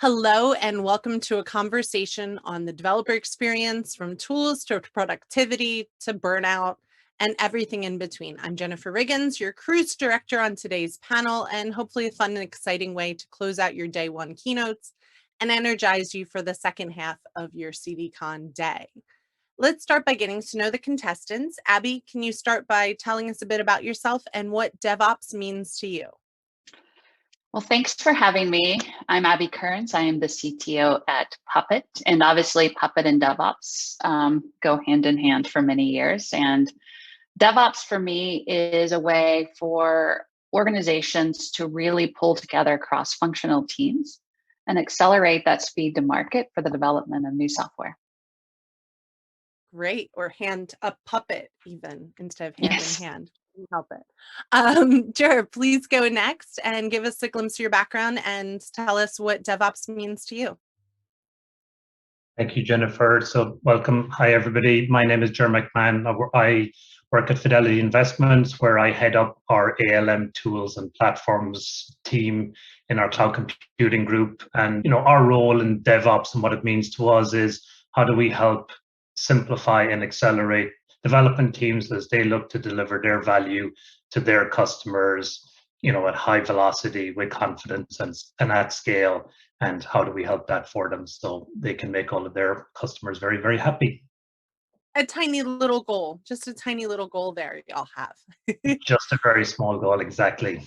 Hello, and welcome to a conversation on the developer experience, from tools to productivity to burnout and everything in between. I'm Jennifer Riggins, your cruise director on today's panel, and hopefully a fun and exciting way to close out your day one keynotes and energize you for the second half of your CDCon day. Let's start by getting to know the contestants. Abby, can you start by telling us a bit about yourself and what DevOps means to you? Well, thanks for having me. I'm Abby Kearns. I am the CTO at Puppet, and obviously Puppet and DevOps go hand in hand for many years. And DevOps for me is a way for organizations to really pull together cross-functional teams and accelerate that speed to market for the development of new software. Great, or hand a puppet even instead of hand Yes. in hand. Help it. Gerard, please go next and give us a glimpse of your background and tell us what DevOps means to you. Thank you, Jennifer. So welcome. Hi, everybody. My name is Gerard McMahon. I work at Fidelity Investments, where I head up our ALM tools and platforms team in our cloud computing group. And our role in DevOps and what it means to us is how do we help simplify and accelerate development teams as they look to deliver their value to their customers, at high velocity with confidence and at scale. And how do we help that for them so they can make all of their customers very, very happy? A tiny little goal, just a tiny little goal there y'all have. Just a very small goal, exactly.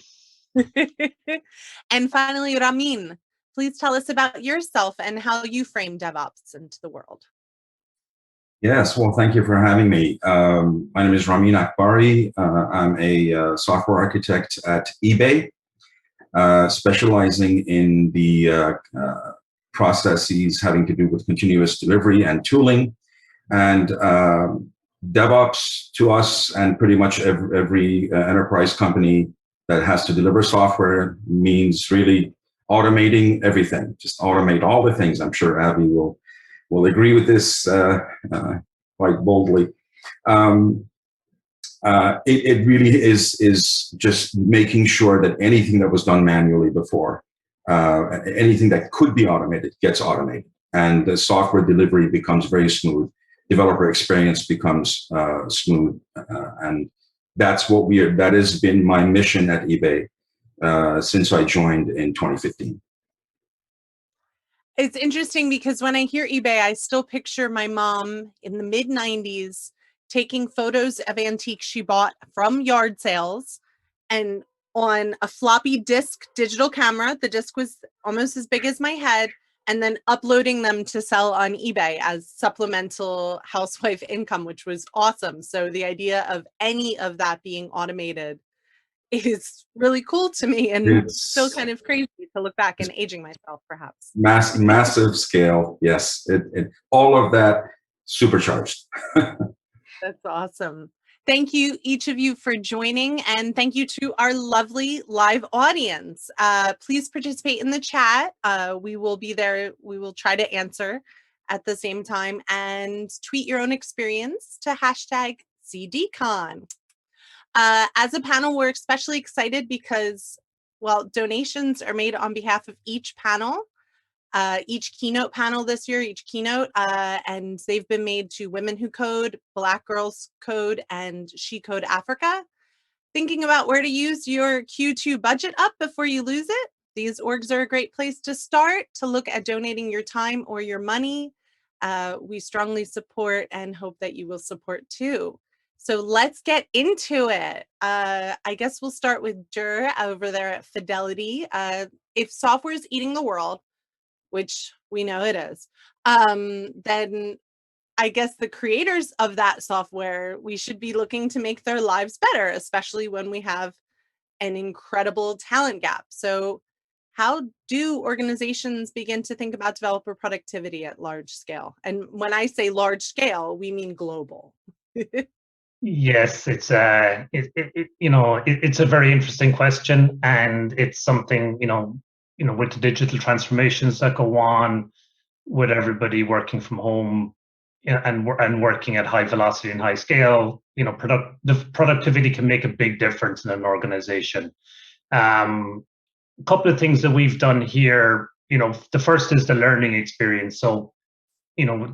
And finally, Ramin, please tell us about yourself and how you frame DevOps into the world. Yes, well, thank you for having me. My name is Ramin Akhbari. I'm a software architect at eBay, specializing in the processes having to do with continuous delivery and tooling. And DevOps to us, and pretty much every enterprise company that has to deliver software, means really automating everything. Just automate all the things. I'm sure Abby will agree with this quite boldly. It really is just making sure that anything that was done manually before, anything that could be automated, gets automated, and the software delivery becomes very smooth. Developer experience becomes smooth, and that has been my mission at eBay since I joined in 2015. It's interesting because when I hear eBay, I still picture my mom in the mid-90s taking photos of antiques she bought from yard sales, and on a floppy disk digital camera, the disk was almost as big as my head, and then uploading them to sell on eBay as supplemental housewife income, which was awesome. So the idea of any of that being automated is really cool to me, and it's still kind of crazy to look back and aging myself, perhaps. Massive scale, yes. All of that supercharged. That's awesome. Thank you, each of you, for joining, and thank you to our lovely live audience. Please participate in the chat. We will be there. We will try to answer at the same time, and tweet your own experience to #CDCon. As a panel, we're especially excited because, well, donations are made on behalf of each panel, each keynote panel this year, and they've been made to Women Who Code, Black Girls Code, and She Code Africa. Thinking about where to use your Q2 budget up before you lose it? These orgs are a great place to start to look at donating your time or your money. We strongly support and hope that you will support too. So let's get into it. I guess we'll start with Gerard over there at Fidelity. If software is eating the world, which we know it is, then I guess the creators of that software, we should be looking to make their lives better, especially when we have an incredible talent gap. So how do organizations begin to think about developer productivity at large scale? And when I say large scale, we mean global. Yes, it's a very interesting question, and it's something with the digital transformations that go on, with everybody working from home and working at high velocity and high scale. The productivity can make a big difference in an organization. A couple of things that we've done here the first is the learning experience. So,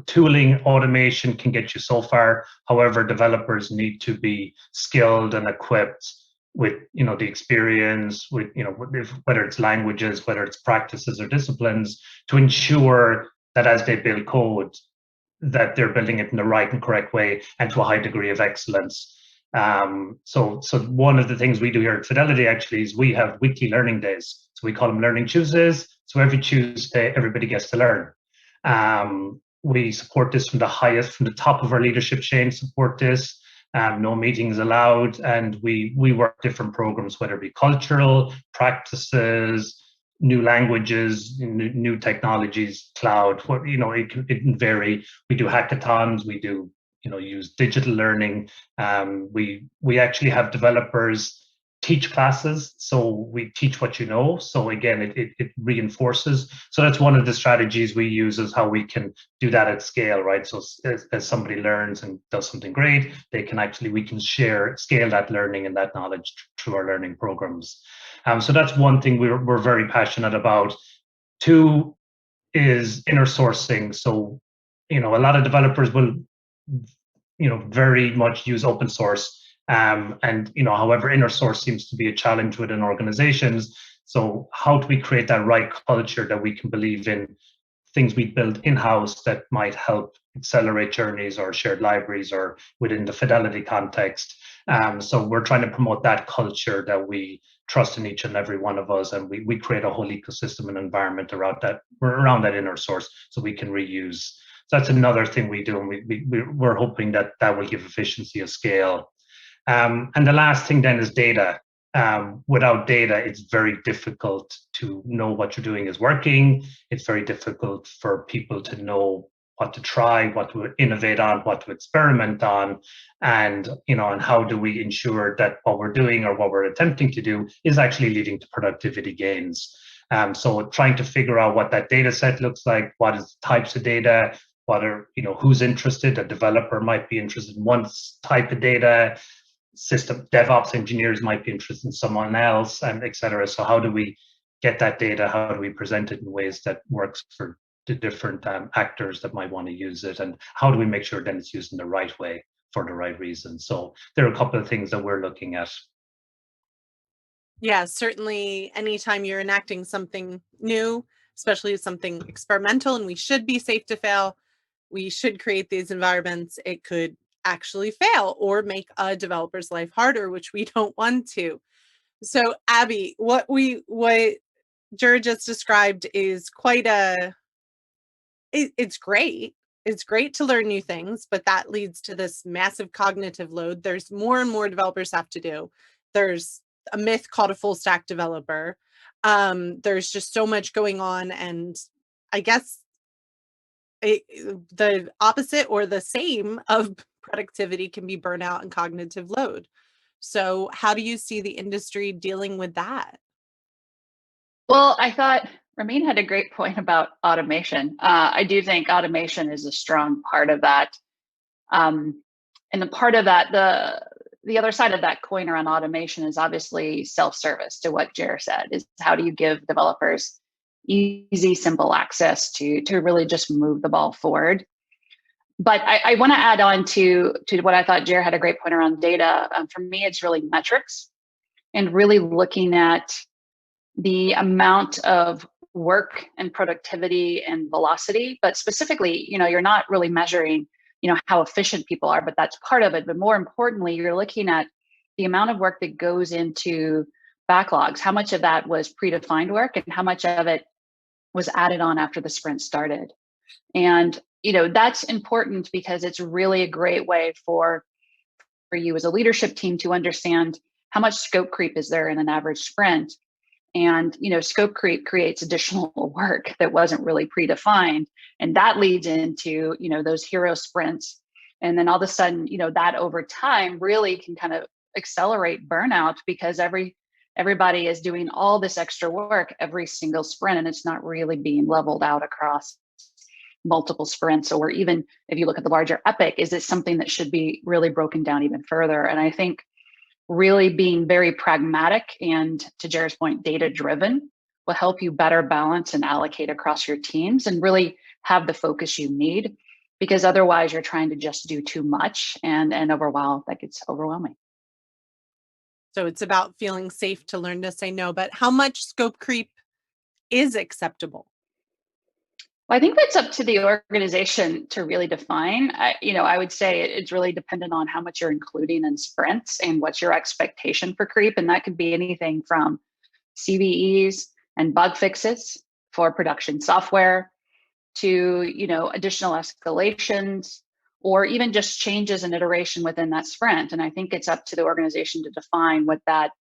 tooling, automation can get you so far. However, developers need to be skilled and equipped with, the experience, with, whether it's languages, whether it's practices or disciplines, to ensure that as they build code, that they're building it in the right and correct way and to a high degree of excellence. So one of the things we do here at Fidelity actually is we have weekly learning days. So we call them Learning Tuesdays. So every Tuesday, everybody gets to learn. We support this from the top of our leadership chain, support this. No meetings allowed. And we work different programs, whether it be cultural, practices, new languages, new technologies, cloud, it can vary. We do hackathons, we do, use digital learning. We actually have developers teach classes. So we teach what you know. So again, it reinforces. So that's one of the strategies we use, is how we can do that at scale, right? So as somebody learns and does something great, we can scale that learning and that knowledge through our learning programs. So that's one thing we're very passionate about. Two is inner sourcing. So, a lot of developers will, very much use open source. However, inner source seems to be a challenge within organizations. So how do we create that right culture that we can believe in things we build in-house that might help accelerate journeys or shared libraries or within the Fidelity context? So we're trying to promote that culture that we trust in each and every one of us, and we create a whole ecosystem and environment around that inner source so we can reuse. So that's another thing we do, and we're hoping that will give efficiency of scale. And the last thing then is data. Without data, it's very difficult to know what you're doing is working. It's very difficult for people to know what to try, what to innovate on, what to experiment on, and and how do we ensure that what we're doing or what we're attempting to do is actually leading to productivity gains. So trying to figure out what that data set looks like, what is the types of data, what are, who's interested. A developer might be interested in one type of data, system DevOps engineers might be interested in someone else, and et cetera. So how do we get that data? How do we present it in ways that works for the different actors that might want to use it? And how do we make sure then it's used in the right way for the right reasons? So there are a couple of things that we're looking at. Yeah, certainly anytime you're enacting something new, especially something experimental, and we should be safe to fail, we should create these environments. It could actually fail or make a developer's life harder, which we don't want to. So Abby, what Gerard just described is quite it's great. It's great to learn new things, but that leads to this massive cognitive load. There's more and more developers have to do. There's a myth called a full stack developer. There's just so much going on, and I guess the opposite or the same of productivity can be burnout and cognitive load. So how do you see the industry dealing with that? Well, I thought Ramin had a great point about automation. I do think automation is a strong part of that. And the part of that, the other side of that coin around automation is obviously self-service, to what Gerard said, is how do you give developers easy, simple access to really just move the ball forward. But I want to add on to what I thought Gerard had a great point around data. For me, it's really metrics and really looking at the amount of work and productivity and velocity. But specifically, you're not really measuring, how efficient people are, but that's part of it. But more importantly, you're looking at the amount of work that goes into backlogs. How much of that was predefined work and how much of it was added on after the sprint started. And that's important because it's really a great way for you as a leadership team to understand how much scope creep is there in an average sprint. And scope creep creates additional work that wasn't really predefined, and that leads into those hero sprints. And then all of a sudden, that over time really can kind of accelerate burnout because everybody is doing all this extra work every single sprint, and it's not really being leveled out across multiple sprints. Or even if you look at the larger epic, is it something that should be really broken down even further? And I think really being very pragmatic and, to Gerard's point, data driven will help you better balance and allocate across your teams and really have the focus you need, because otherwise you're trying to just do too much and overwhelm, that gets overwhelming. So it's about feeling safe to learn to say no, but how much scope creep is acceptable? Well, I think that's up to the organization to really define. I would say it's really dependent on how much you're including in sprints and what's your expectation for creep. And that could be anything from CVEs and bug fixes for production software to, additional escalations, or even just changes in iteration within that sprint. And I think it's up to the organization to define what that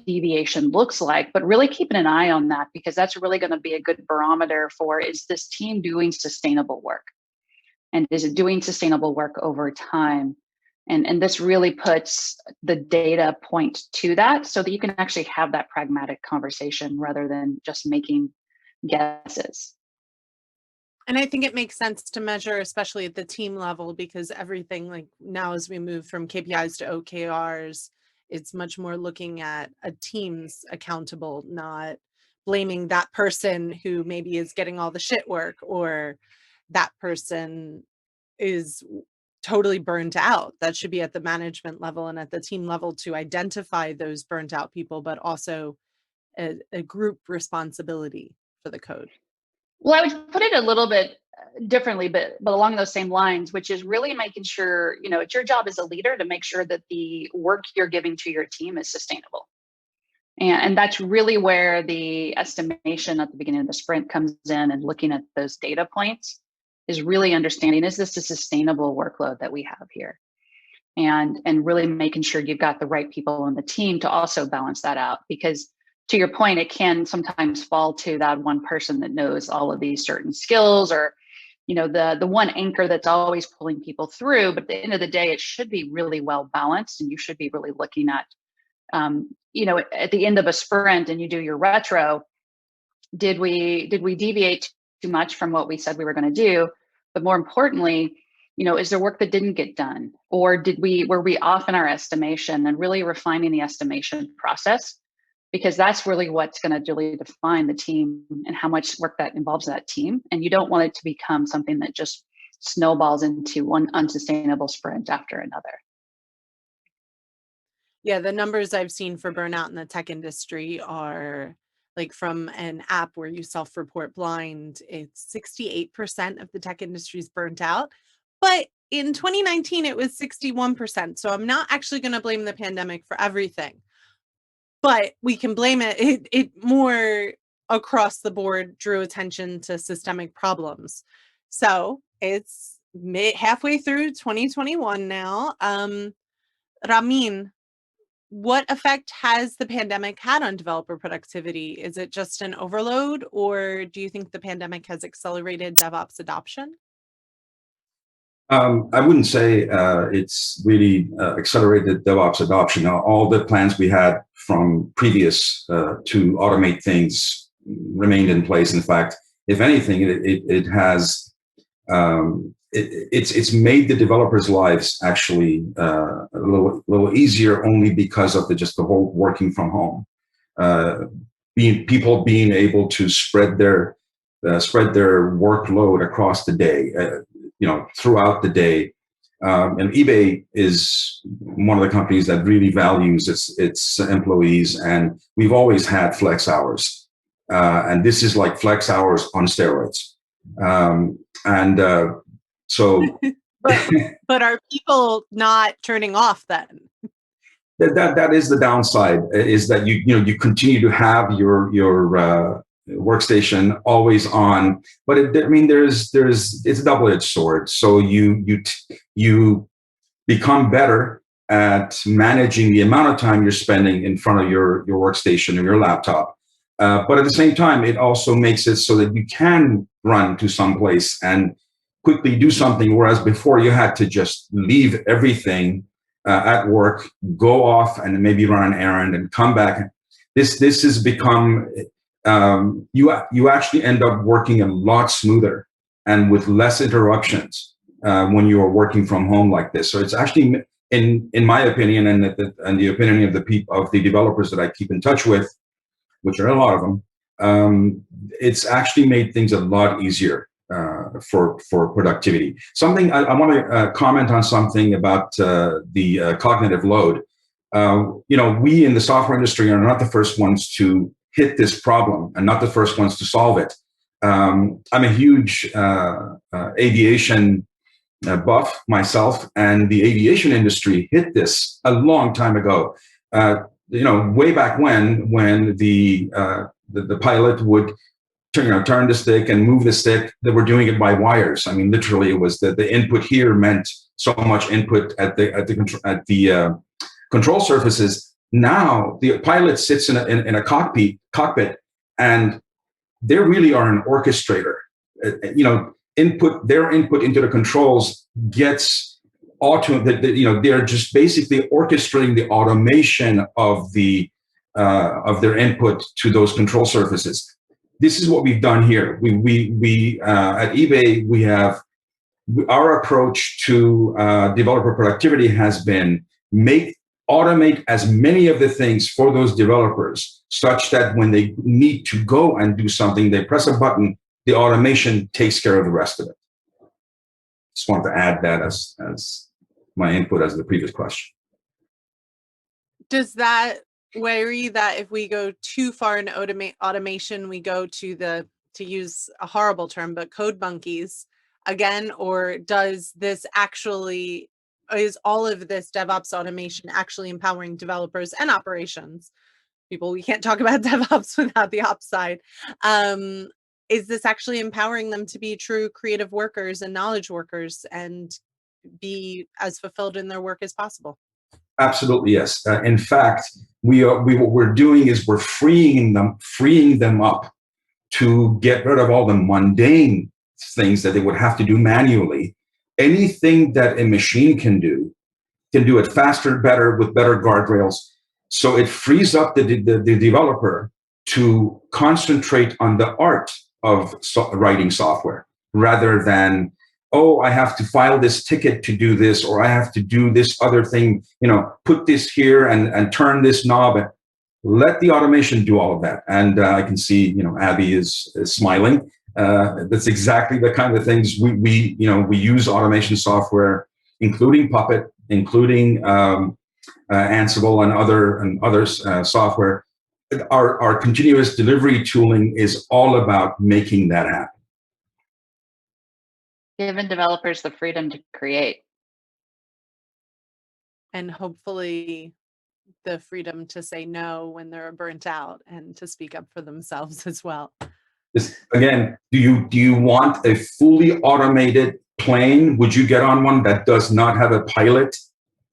deviation looks like, but really keeping an eye on that, because that's really going to be a good barometer for, is this team doing sustainable work? And is it doing sustainable work over time? And this really puts the data point to that so that you can actually have that pragmatic conversation rather than just making guesses. And I think it makes sense to measure, especially at the team level, because everything, like now as we move from KPIs to OKRs, it's much more looking at a team's accountable, not blaming that person who maybe is getting all the shit work, or that person is totally burnt out. That should be at the management level and at the team level to identify those burnt out people, but also a group responsibility for the code. Well, I would put it a little bit differently, but along those same lines, which is really making sure, it's your job as a leader to make sure that the work you're giving to your team is sustainable. And that's really where the estimation at the beginning of the sprint comes in, and looking at those data points is really understanding, is this a sustainable workload that we have here? And really making sure you've got the right people on the team to also balance that out, because to your point, it can sometimes fall to that one person that knows all of these certain skills, or, the one anchor that's always pulling people through. But at the end of the day, it should be really well balanced, and you should be really looking at, at the end of a sprint and you do your retro, did we deviate too much from what we said we were going to do? But more importantly, is there work that didn't get done, or were we off in our estimation, and really refining the estimation process? Because that's really what's going to really define the team and how much work that involves that team. And you don't want it to become something that just snowballs into one unsustainable sprint after another. Yeah, the numbers I've seen for burnout in the tech industry are like, from an app where you self-report blind, it's 68% of the tech industry is burnt out. But in 2019, it was 61%. So I'm not actually going to blame the pandemic for everything. But we can blame it more across the board, drew attention to systemic problems. So it's halfway through 2021 now. Ramin, what effect has the pandemic had on developer productivity? Is it just an overload, or do you think the pandemic has accelerated DevOps adoption? I wouldn't say it's really accelerated DevOps adoption. Now, all the plans we had from previous to automate things remained in place. In fact, if anything, it has it's made the developers' lives actually a little easier, only because of the whole working from home, people being able to spread their workload across the day. Throughout the day. And eBay is one of the companies that really values its employees, and we've always had flex hours. And this is like flex hours on steroids. So, but are people not turning off then? That is the downside, is that you continue to have your workstation always on, but it's a double-edged sword. So you become better at managing the amount of time you're spending in front of your workstation or your laptop, but at the same time, it also makes it so that you can run to someplace and quickly do something, whereas before you had to just leave everything at work, go off and maybe run an errand and come back. This has become you actually end up working a lot smoother and with less interruptions when you are working from home like this. So it's actually, in my opinion, and the opinion of the developers that I keep in touch with, which are a lot of them, it's actually made things a lot easier for productivity. Something I want to comment on something about the cognitive load. We in the software industry are not the first ones to hit this problem and not the first ones to solve it. I'm a huge aviation buff myself, and the aviation industry hit this a long time ago. Way back when the pilot would turn the stick and move the stick, they were doing it by wires. I mean, literally, it was that the input here meant so much input at the control surfaces. Now the pilot sits in a cockpit, and they really are an orchestrator. Their input into the controls gets they're just basically orchestrating the automation of their input to those control surfaces. This is what we've done here. We at eBay, we have our approach to developer productivity has been automate as many of the things for those developers, such that when they need to go and do something, they press a button, the automation takes care of the rest of it. Just wanted to add that as my input as the previous question. Does that worry that if we go too far in automation, we go to use a horrible term, but code monkeys again, or is all of this DevOps automation actually empowering developers and operations people? We can't talk about DevOps without the ops side. Is this actually empowering them to be true creative workers and knowledge workers and be as fulfilled in their work as possible? Absolutely, yes. In fact, what we're doing is we're freeing them up to get rid of all the mundane things that they would have to do manually. Anything that a machine can do it faster, better, with better guardrails. So it frees up the developer to concentrate on the art of writing software, rather than, oh, I have to file this ticket to do this, or I have to do this other thing, put this here and turn this knob. Let the automation do all of that. And I can see, Abby is smiling. That's exactly the kind of things we use automation software, including Puppet, including Ansible and others software. Our continuous delivery tooling is all about making that happen. Giving developers the freedom to create. And hopefully the freedom to say no when they're burnt out and to speak up for themselves as well. Again, do you want a fully automated plane? Would you get on one that does not have a pilot,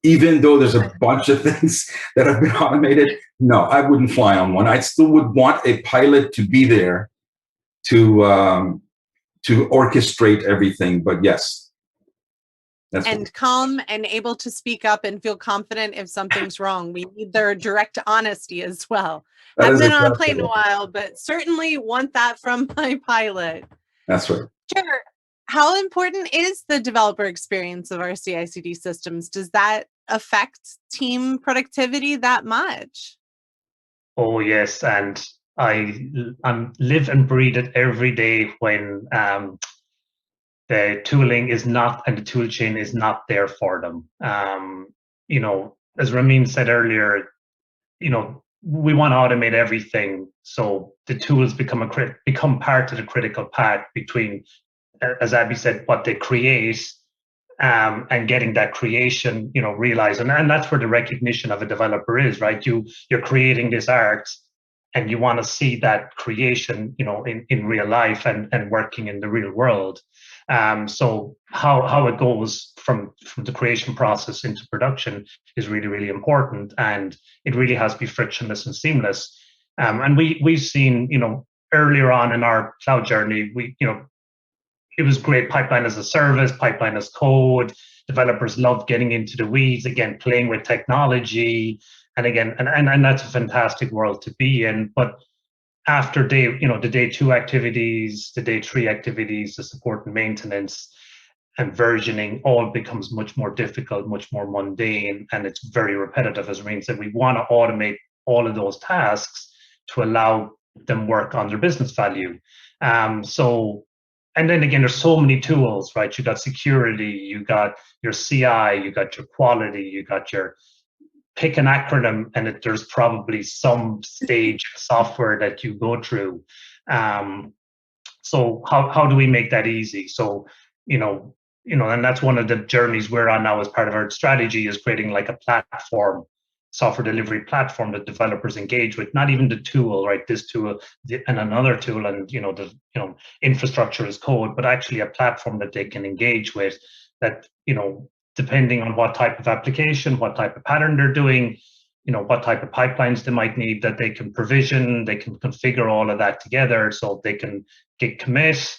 even though there's a bunch of things that have been automated? No, I wouldn't fly on one. I still would want a pilot to be there to orchestrate everything. But yes. And calm and able to speak up and feel confident if something's wrong. We need their direct honesty as well. I've been on a plane a while, but certainly want that from my pilot. That's right. Sure. How important is the developer experience of our CI/CD systems? Does that affect team productivity that much? Oh, yes. And I live and breathe it every day when the tooling is not, and the tool chain is not there for them. As Ramin said earlier, we want to automate everything, so the tools become part of the critical path between, as Abby said, what they create and getting that creation, realized. And that's where the recognition of a developer is, right? You're creating this art, and you want to see that creation, in real life and working in the real world. So how it goes from the creation process into production is really, really important, and it really has to be frictionless and seamless. And we've seen, earlier on in our cloud journey, it was great pipeline as a service, pipeline as code. Developers loved getting into the weeds, again, playing with technology, and again, and that's a fantastic world to be in. But after the day 2 activities, the day 3 activities, the support and maintenance and versioning all becomes much more difficult, much more mundane, and it's very repetitive. As Ramin said, we want to automate all of those tasks to allow them work on their business value. And then again, there's so many tools, right? You got security, you got your CI, you got your quality, you got your pick an acronym, and there's probably some stage software that you go through. So how do we make that easy? So, and that's one of the journeys we're on now as part of our strategy, is creating like a platform, software delivery platform that developers engage with, not even the tool, right? This tool and another tool, and infrastructure as code, but actually a platform that they can engage with, that, depending on what type of application, what type of pattern they're doing, what type of pipelines they might need, that they can provision, they can configure all of that together, so they can git commit,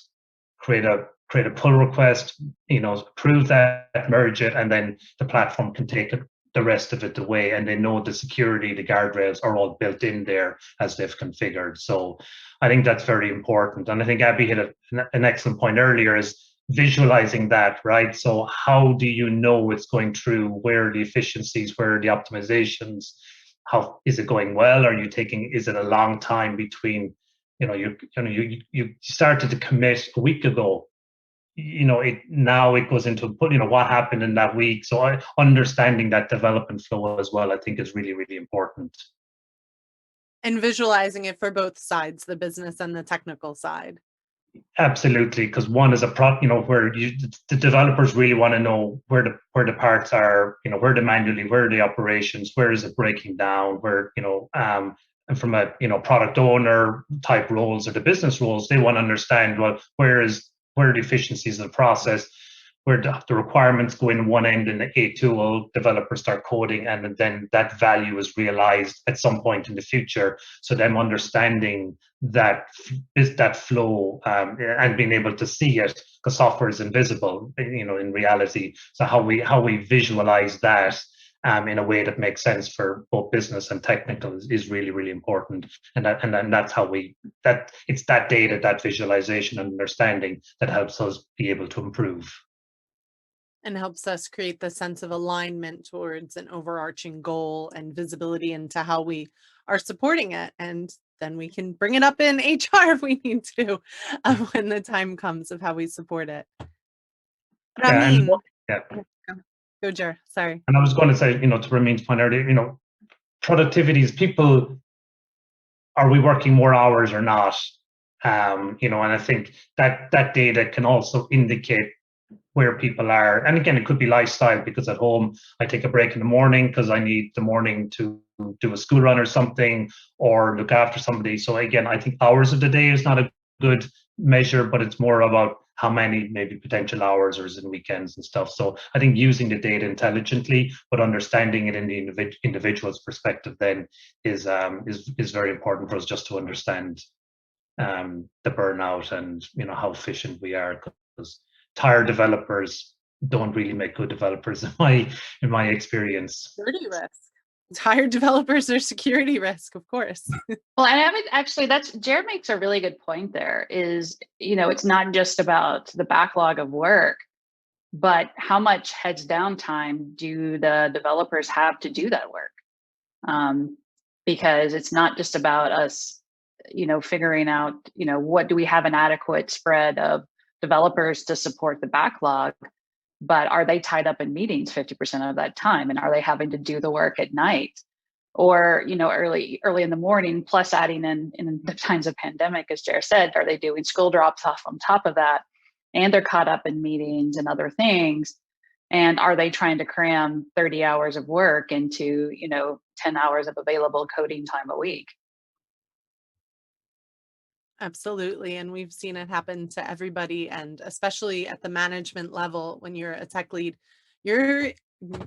create a pull request, approve that, merge it, and then the platform can take the rest of it away, and they know the security, the guardrails are all built in there as they've configured. So I think that's very important. And I think Abby hit an excellent point earlier, is visualizing that, right? So how do you know it's going through? Where are the efficiencies? Where are the optimizations? How is it going well? Is it a long time between, you started to commit a week ago, now it goes into, what happened in that week. So understanding that development flow as well, I think, is really, really important. And visualizing it for both sides, the business and the technical side. Absolutely, because one is where the developers really want to know where the parts are, where the manually, where are the operations, where is it breaking down, where, and from a product owner type roles or the business roles, they want to understand, well, where are the efficiencies of the process, where the requirements go in one end in a tool, developers start coding, and then that value is realized at some point in the future. So them understanding that flow, and being able to see it, because software is invisible, in reality. So how we visualize that in a way that makes sense for both business and technical is really, really important. And that's how it's that data, that visualization and understanding that helps us be able to improve. And helps us create the sense of alignment towards an overarching goal and visibility into how we are supporting it. And then we can bring it up in HR if we need to, when the time comes, of how we support it. Ramin. Go, Ger. Sorry. And I was going to say, to Ramin's point earlier, productivity is people, are we working more hours or not? And I think that data can also indicate where people are. And again, it could be lifestyle, because at home I take a break in the morning because I need the morning to do a school run or something, or look after somebody. So again, I think hours of the day is not a good measure, but it's more about how many maybe potential hours or is in weekends and stuff. So I think using the data intelligently, but understanding it in the individual's perspective then is very important for us, just to understand the burnout and how efficient we are, because tired developers don't really make good developers in my experience. Security risk. Tired developers are security risk, of course. Well, and I would actually, Gerard makes a really good point there, is, it's not just about the backlog of work, but how much heads down time do the developers have to do that work? Because it's not just about us, figuring out, what do we have an adequate spread of developers to support the backlog, but are they tied up in meetings 50% of that time? And are they having to do the work at night, or, early in the morning, plus adding in the times of pandemic, as Gerard said, are they doing school drops off on top of that? And they're caught up in meetings and other things. And are they trying to cram 30 hours of work into, 10 hours of available coding time a week? Absolutely. And we've seen it happen to everybody, and especially at the management level. When you're a tech lead, your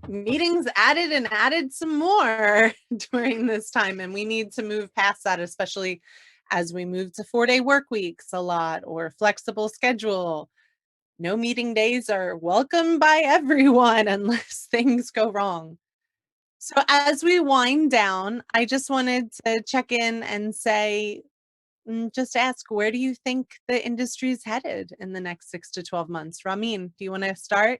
meetings added some more during this time. And we need to move past that, especially as we move to 4-day work weeks a lot, or flexible schedule. No meeting days are welcome by everyone unless things go wrong. So as we wind down, I just wanted to check in and say, just ask, where do you think the industry is headed in the next 6 to 12 months? Ramin, do you want to start?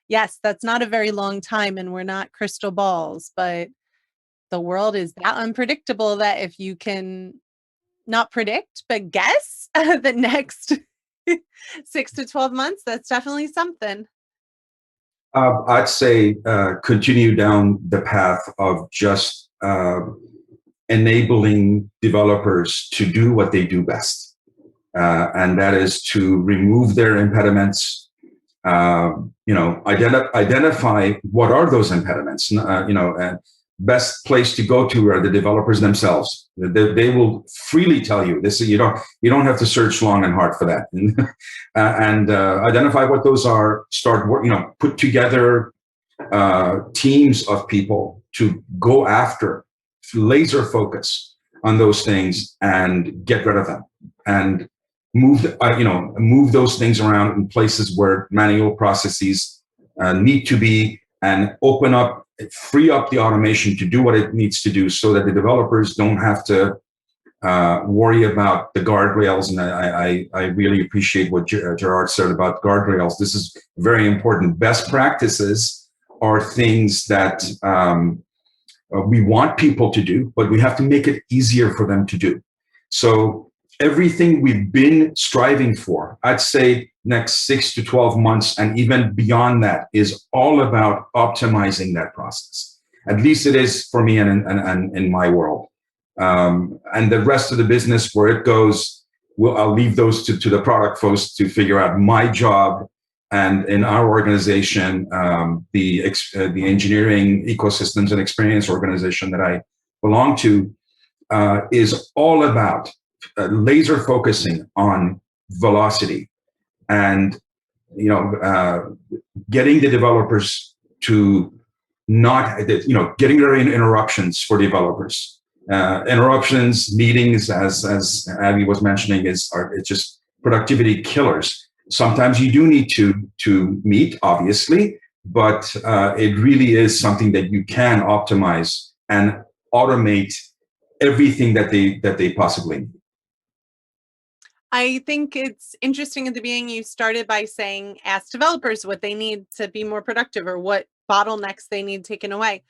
Yes, that's not a very long time, and we're not crystal balls, but the world is that unpredictable that if you can not predict, but guess the next 6 to 12 months, that's definitely something. I'd say continue down the path of just enabling developers to do what they do best. And that is to remove their impediments, identify what are those impediments, and best place to go to are the developers themselves. They will freely tell you this. You don't have to search long and hard for that. And identify what those are. Start put together teams of people to go after, laser focus on those things and get rid of them, and move those things around in places where manual processes need to be, and free up the automation to do what it needs to do, so that the developers don't have to worry about the guardrails. And I really appreciate what Gerard said about guardrails. This is very important. Best practices are things that we want people to do, but we have to make it easier for them to do. So everything we've been striving for, I'd say next 6 to 12 months and even beyond that, is all about optimizing that process. At least it is for me and in my world. And the rest of the business, where it goes, I'll leave those to the product folks to figure out. My job, and in our organization, the engineering ecosystems and experience organization that I belong to, is all about laser focusing on velocity, and getting the developers to not, getting rid of interruptions for developers. Interruptions, meetings, as Abby was mentioning, it's just productivity killers. Sometimes you do need to meet, obviously, but it really is something that you can optimize and automate everything that they possibly need. I think it's interesting at the beginning, you started by saying, ask developers what they need to be more productive, or what bottlenecks they need taken away.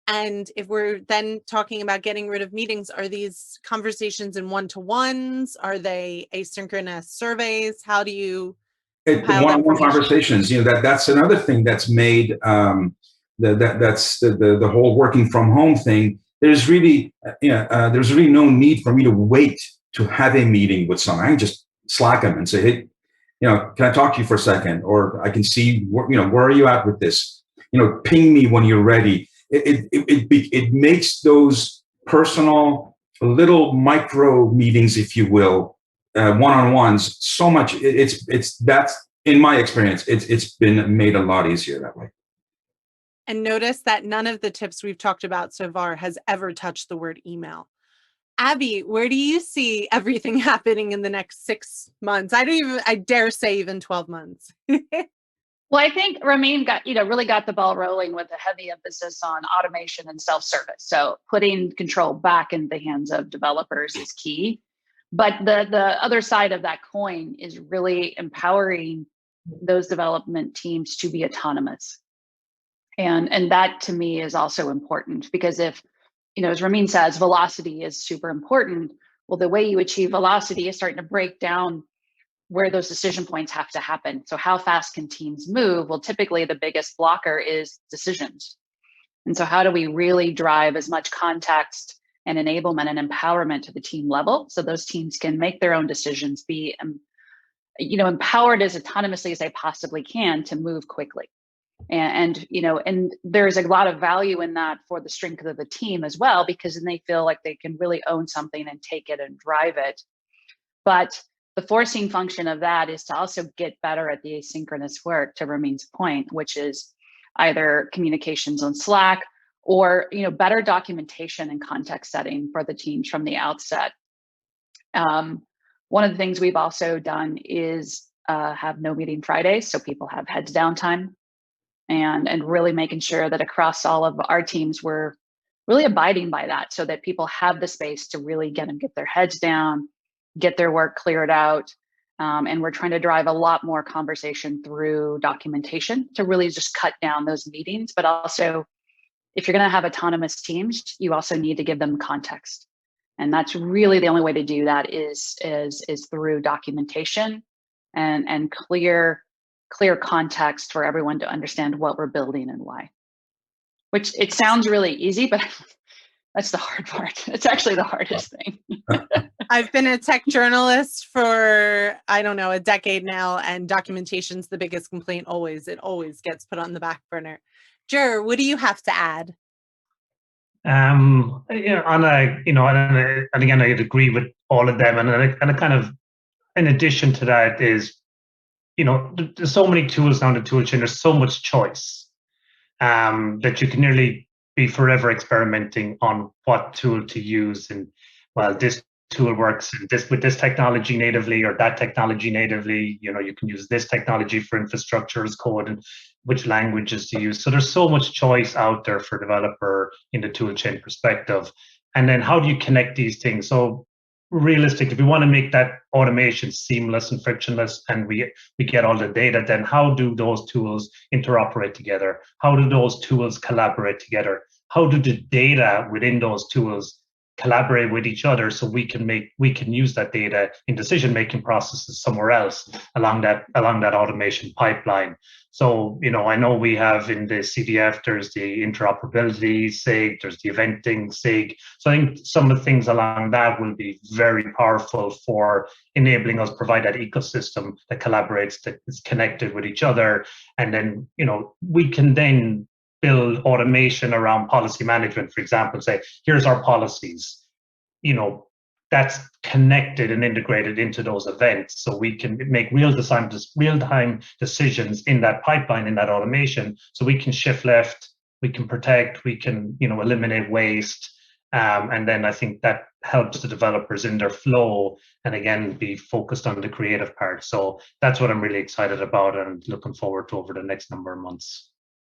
And if we're then talking about getting rid of meetings, are these conversations in one-to-ones? Are they asynchronous surveys? How do you compile one-on-one conversations? That's another thing that's made that's the whole working from home thing. There's really no need for me to wait to have a meeting with someone. I can just Slack them and say, hey, can I talk to you for a second? Or I can see where are you at with this? Ping me when you're ready. It makes those personal little micro meetings, if you will, one-on-ones, so much. That's in my experience, it's been made a lot easier that way. And notice that none of the tips we've talked about so far has ever touched the word email. Abby, where do you see everything happening in the next 6 months? I dare say even 12 months. Well, I think Ramin really got the ball rolling with a heavy emphasis on automation and self-service. So putting control back in the hands of developers is key. But the other side of that coin is really empowering those development teams to be autonomous. And that to me is also important, because if, as Ramin says, velocity is super important. Well, the way you achieve velocity is starting to break down where those decision points have to happen. So how fast can teams move? Well, typically the biggest blocker is decisions. And so how do we really drive as much context and enablement and empowerment to the team level, so those teams can make their own decisions, be empowered as autonomously as they possibly can to move quickly. And there's a lot of value in that for the strength of the team as well, because then they feel like they can really own something and take it and drive it. But the forcing function of that is to also get better at the asynchronous work, to Ramin's point, which is either communications on Slack or better documentation and context setting for the teams from the outset. One of the things we've also done is have no meeting Fridays, so people have heads down time, and really making sure that across all of our teams we're really abiding by that, so that people have the space to really get their heads down, get their work cleared out. And we're trying to drive a lot more conversation through documentation to really just cut down those meetings. But also, if you're going to have autonomous teams, you also need to give them context. And that's really the only way to do that is through documentation and clear context for everyone to understand what we're building and why. Which it sounds really easy, but that's the hard part. It's actually the hardest thing. I've been a tech journalist for, I don't know, a decade now, and documentation's the biggest complaint always. It always gets put on the back burner. Jer, what do you have to add? And again, I'd agree with all of them. And a kind of, in addition to that is, there's so many tools now in the tool chain. There's so much choice that you can nearly be forever experimenting on what tool to use. And well, this tool works with this technology natively, or that technology natively. You can use this technology for infrastructure as code, and which languages to use. So there's so much choice out there for developer in the tool chain perspective. And then how do you connect these things? So realistic, if we want to make that automation seamless and frictionless, and we get all the data, then how do those tools interoperate together? How do those tools collaborate together? How do the data within those tools collaborate with each other, so we can use that data in decision-making processes somewhere else along that automation pipeline? So, I know we have in the CDF, there's the interoperability SIG, there's the eventing SIG. So I think some of the things along that will be very powerful for enabling us provide that ecosystem that collaborates, that is connected with each other. And then, we can then build automation around policy management, for example, say, here's our policies, that's connected and integrated into those events. So we can make real-time decisions in that pipeline, in that automation. So we can shift left, we can protect, we can, eliminate waste. And then I think that helps the developers in their flow, and again, be focused on the creative part. So that's what I'm really excited about and looking forward to over the next number of months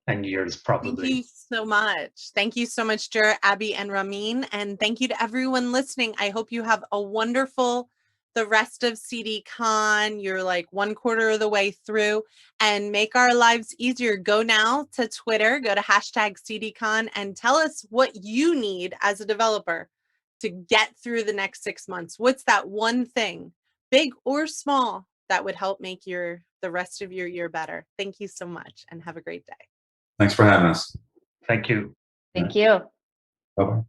and years, probably. Thank you so much. Thank you so much, Jer, Abby, and Ramin. And thank you to everyone listening. I hope you have a wonderful, the rest of CDCon. You're like 1/4 of the way through, and make our lives easier. Go now to Twitter, go to #CDCon, and tell us what you need as a developer to get through the next 6 months. What's that one thing, big or small, that would help make the rest of your year better? Thank you so much, and have a great day. Thanks for having us. Thank you. Thank you. Bye-bye.